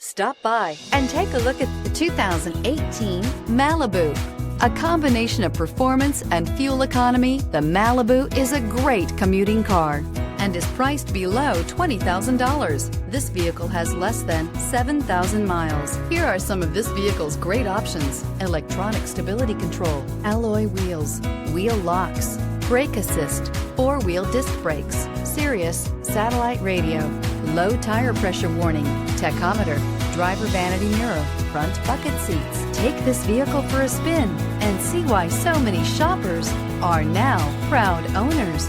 Stop by and take a look at the 2018 Malibu. A combination of performance and fuel economy, the Malibu is a great commuting car and is priced below $20,000. This vehicle has less than 7,000 miles. Here are some of this vehicle's great options: electronic stability control, alloy wheels, wheel locks, brake assist, four-wheel disc brakes, Sirius satellite radio, low tire pressure warning, tachometer, driver vanity mirror, front bucket seats. Take this vehicle for a spin and see why so many shoppers are now proud owners.